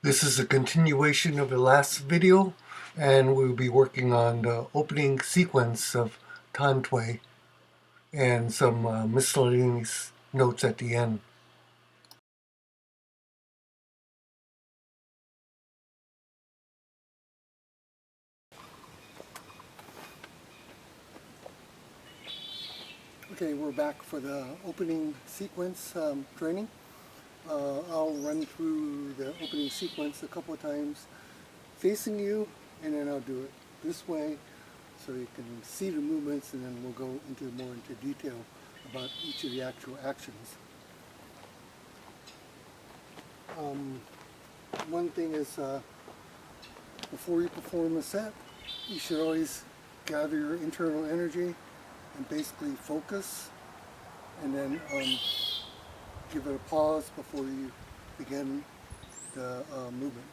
This is a continuation of the last video, and we'll be working on the opening sequence of Tan Tui and some miscellaneous notes at the end. Okay, we're back for the opening sequence training. I'll run through the opening sequence a couple of times facing you, and then I'll do it this way so you can see the movements, and then we'll go more into detail about each of the actual actions. One thing is before you perform a set, you should always gather your internal energy and basically focus, and then give it a pause before you begin the movement.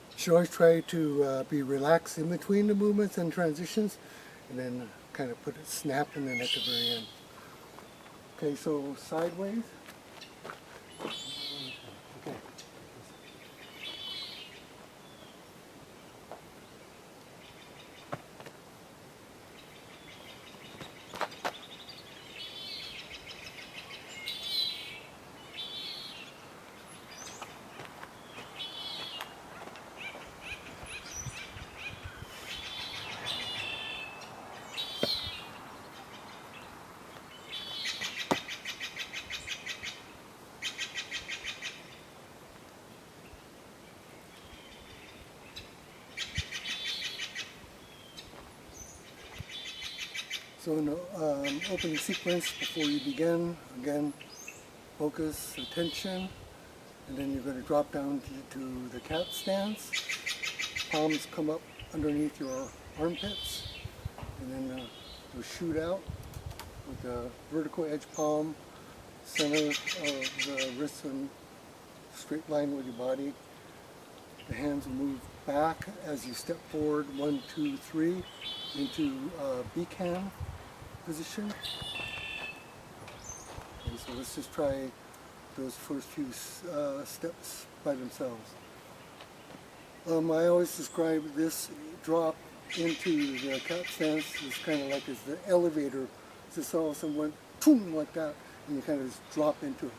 You should always try to be relaxed in between the movements and transitions, and then kind of put it snap and then at the very end. Okay, so sideways. Okay. So in the opening sequence, before you begin, again, focus, attention, and then you're going to drop down to the cat stance. Palms come up underneath your armpits, and then you'll shoot out with the vertical edge palm, center of the wrists in straight line with your body. The hands will move back as you step forward, 1, 2, 3, into B-cam position. Okay, so let's just try those first few steps by themselves. I always describe this drop into the cat stance as kind of like as the elevator. Just all of a sudden went boom like that, and you kind of just drop into it.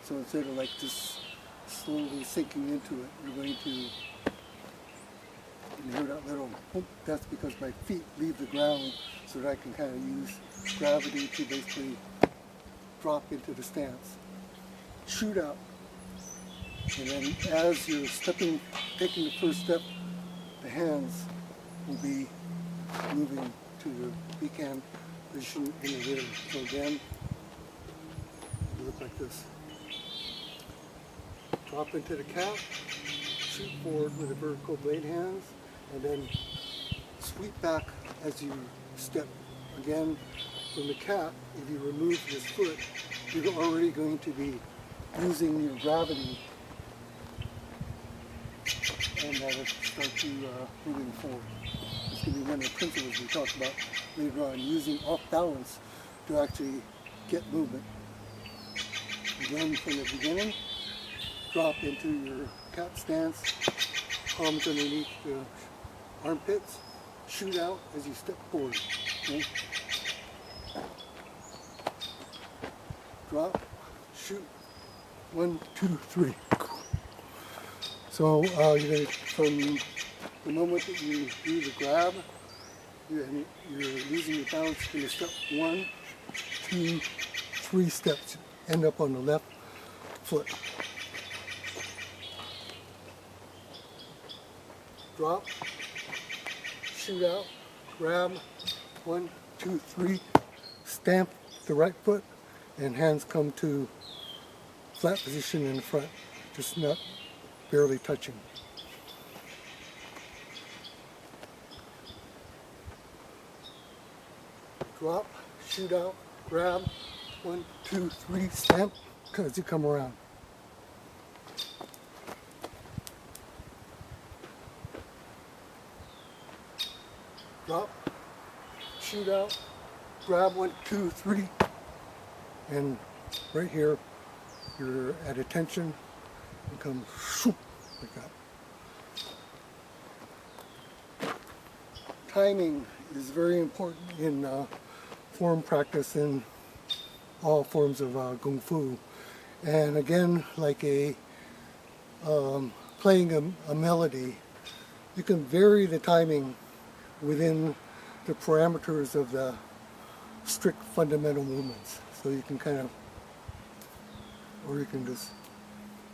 So instead of like just slowly sinking into it, you're going to, you hear that little boom. That's because my feet leave the ground, so that I can kind of use gravity to basically drop into the stance. Shoot out. And then as you're taking the first step, the hands will be moving to the B-cam position in the rear. So again, it'll look like this. Drop into the cat, shoot forward with the vertical blade hands, and then sweep back as you step. Again, from the cat, if you remove this foot, you're already going to be using your gravity, and that'll start to moving forward. It's going to be one of the principles we talked about later on, using off balance to actually get movement. Again, from the beginning, drop into your cat stance, palms underneath the armpits, shoot out as you step forward. Okay? Drop, shoot, 1, 2, 3. So you're going to, from the moment that you do the grab, you're losing your balance in the step 1, 2, 3 steps. End up on the left foot. Drop, shoot out, grab, 1, 2, 3, stamp the right foot, and hands come to flat position in the front, just not barely touching. Drop, shoot out, grab, 1, 2, 3, stamp, as you come around. Drop, shoot out, grab, 1, 2, 3, and right here you're at attention and come shoop, like that. Timing is very important in form practice in all forms of Kung Fu. And again, like playing a melody, you can vary the timing within the parameters of the strict fundamental movements. So you can kind of, or you can just,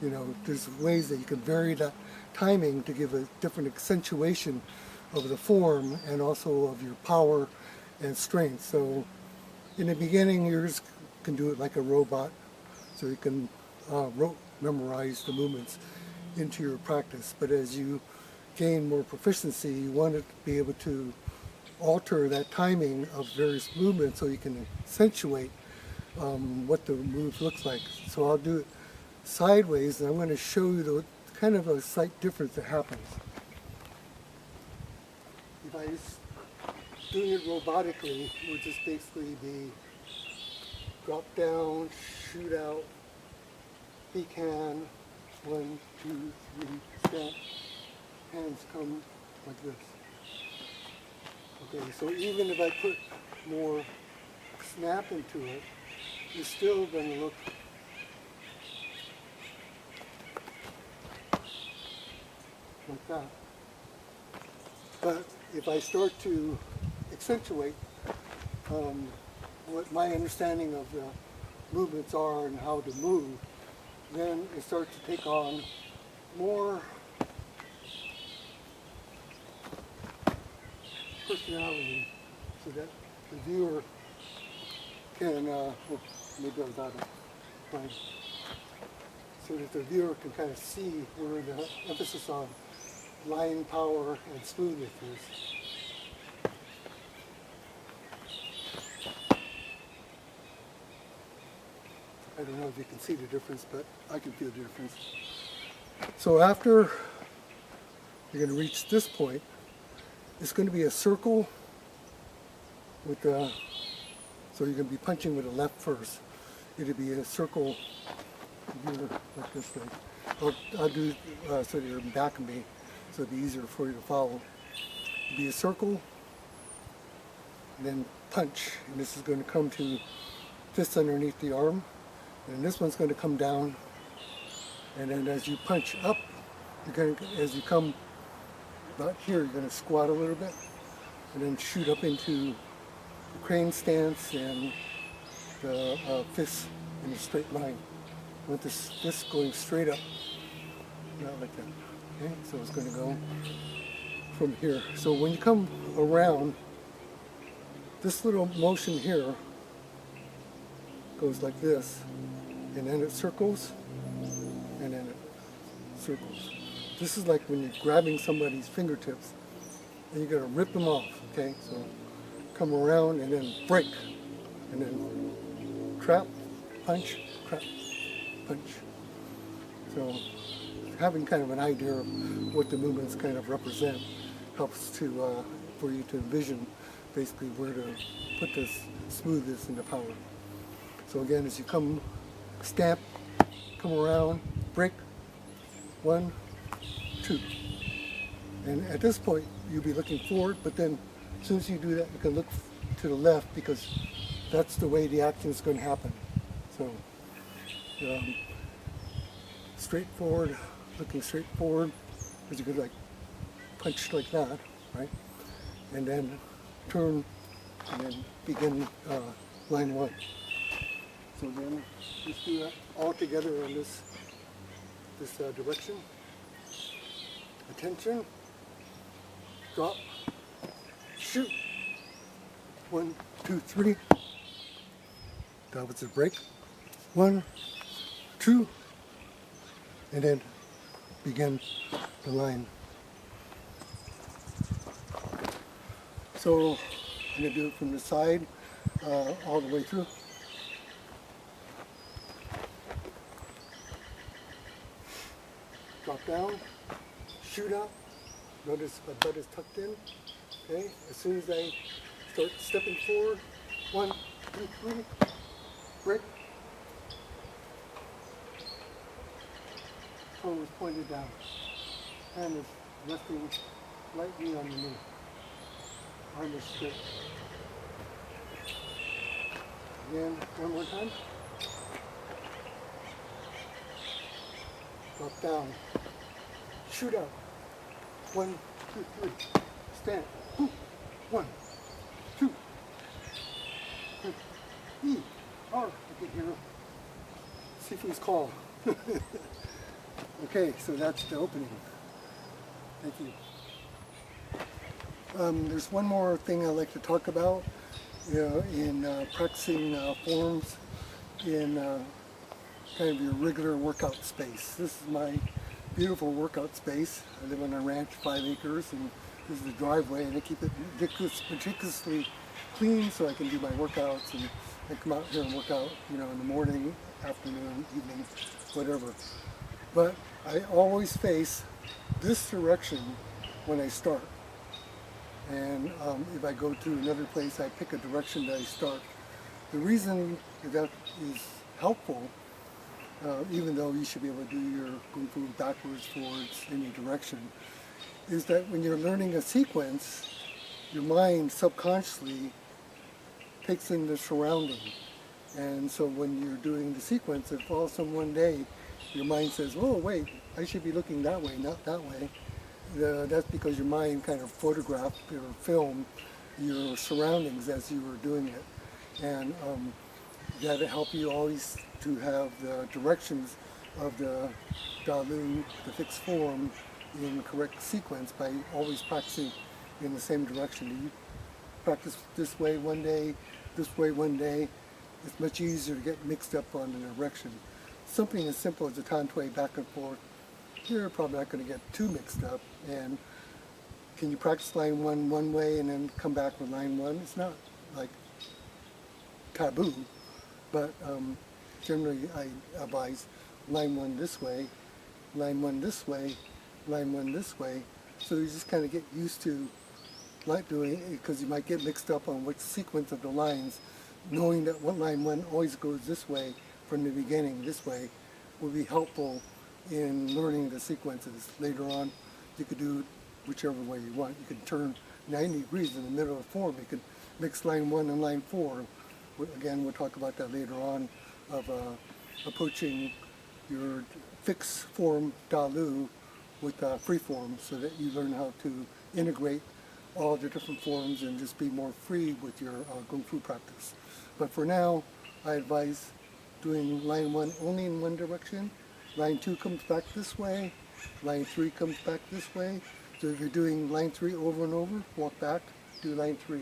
you know, there's ways that you can vary that timing to give a different accentuation of the form and also of your power and strength. So in the beginning, you just can do it like a robot, so you can memorize the movements into your practice. But as you gain more proficiency, you want to be able to alter that timing of various movements so you can accentuate what the move looks like. So I'll do it sideways, and I'm going to show you the kind of a slight difference that happens. If I just doing it robotically, it would just basically be drop down, shoot out, peek hand, 1, 2, 3, stamp, hands come like this. Okay, so even if I put more snap into it, it's still going to look like that. But if I start to accentuate what my understanding of the movements are and how to move, then it starts to take on more personality, so that the viewer can, maybe I was out of time, so that the viewer can kind of see where the emphasis on line power and smoothness is. I don't know if you can see the difference, but I can feel the difference. So after you're going to reach this point, it's going to be a circle with the, so you're going to be punching with the left first. It'll be a circle here, like this way. I'll do so you're back of me, so it'll be easier for you to follow. It'll be a circle, and then punch, and this is going to come to fist underneath the arm, and this one's going to come down, and then as you punch up, you're going to, as you come about here, you're going to squat a little bit, and then shoot up into the crane stance and the fist in a straight line. With this fist going straight up, not like that. Okay, so it's going to go from here. So when you come around, this little motion here goes like this, and then it circles, and then it circles. This is like when you're grabbing somebody's fingertips, and you're going to rip them off, okay? So come around and then break, and then trap, punch, trap, punch. So having kind of an idea of what the movements kind of represent helps to for you to envision basically where to put this smoothness and the power. So again, as you come, stamp, come around, break, 1, 2. And at this point, you'll be looking forward, but then as soon as you do that, you can look to the left because that's the way the action is going to happen. So straight forward, looking straight forward, because you could like punch like that, right? And then turn and then begin line 1. So then just do that all together in this direction. Attention, drop, shoot. 1, 2, 3, the opposite break. 1, 2, and then begin the line. So I'm going to do it from the side all the way through. Drop down, shoot up. Notice my butt is tucked in. Okay, as soon as I start stepping forward, 1, 2, 3, break. Toe is pointed down. Hand is resting lightly on the knee. Arm is straight. Again, one more time. Drop down. Shoot up. 1, 2, 3. Stand. 1, 2, 3. I can hear Sifu's call. Okay, so that's the opening. Thank you. There's one more thing I'd like to talk about in practicing forms in kind of your regular workout space. This is my beautiful workout space. I live on a ranch, 5 acres, and this is the driveway, and I keep it meticulously clean so I can do my workouts, and I come out here and work out, in the morning, afternoon, evening, whatever. But I always face this direction when I start. And if I go to another place, I pick a direction that I start. The reason that is helpful, even though you should be able to do your Kung Fu backwards, forwards, any direction, is that when you're learning a sequence, your mind subconsciously takes in the surrounding. And so when you're doing the sequence, if all of a sudden one day your mind says, oh wait, I should be looking that way, not that way, that's because your mind kind of photographed or filmed your surroundings as you were doing it. And that'll help you always to have the directions of the Dalu, the fixed form, in correct sequence by always practicing in the same direction. You practice this way one day, this way one day, it's much easier to get mixed up on the direction. Something as simple as the Tan Tui back and forth, you're probably not going to get too mixed up. And can you practice line one way and then come back with line 1? It's not like taboo, but generally I advise line 1 this way, line 1 this way, line 1 this way. So you just kind of get used to like doing it, because you might get mixed up on which sequence of the lines. Knowing that line 1 always goes this way from the beginning, this way, will be helpful in learning the sequences. Later on, you could do it whichever way you want. You can turn 90 degrees in the middle of the form. You could mix line 1 and line 4. Again, we'll talk about that later on, of approaching your fixed form Dalu with free form, so that you learn how to integrate all the different forms and just be more free with your Kung Fu practice. But for now, I advise doing line 1 only in one direction. Line 2 comes back this way. Line 3 comes back this way. So if you're doing line 3 over and over, walk back, do line 3.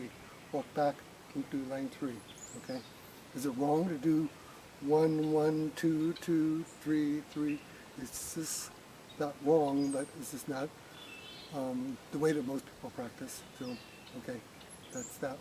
Walk back, and do line 3. Okay? Is it wrong to do 1, 1, 2, 2, 3, 3? It's just not wrong, but it's just not the way that most people practice. So, okay, that's that.